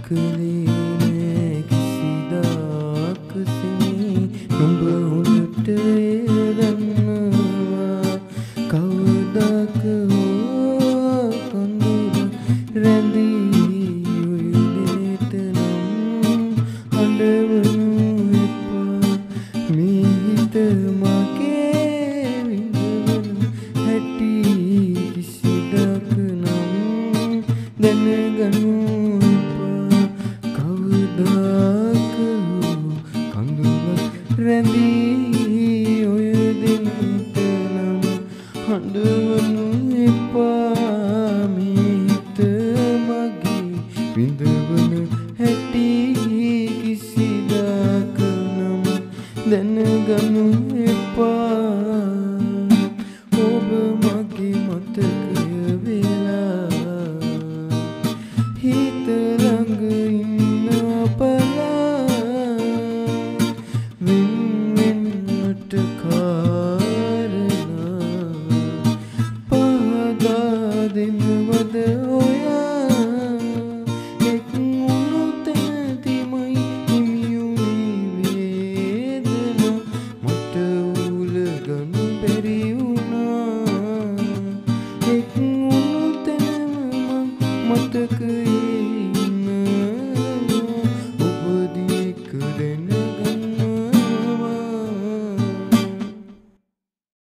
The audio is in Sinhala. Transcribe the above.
කලේ කිසිදාක සිනී නුඹ හොඳට දන්නවා කවදාක හෝ කඳුල රැඳී උයනේට නම් හඬවනු එපා මේ හිත මගේ විඳවන හැටි කිසිදාක නම් දැනගනු රැඳී ඔය දෙන්නට නම් හඬවනු එපා මේ හිත මගේ විඳවන හැටි කිසිදාක නම් දැනගනු එපා ඔබ මගේ මතකය වෙලා හිත ළඟ ඉන්න අපලා වෙන්වෙන්නට කාරණා පහදා දෙනවද ඔයා එක් වුණු තැනදීමයි හිමියුනේ වේදනා මට උලගනු බැරි වුණා එක් වුණු තැනම මතක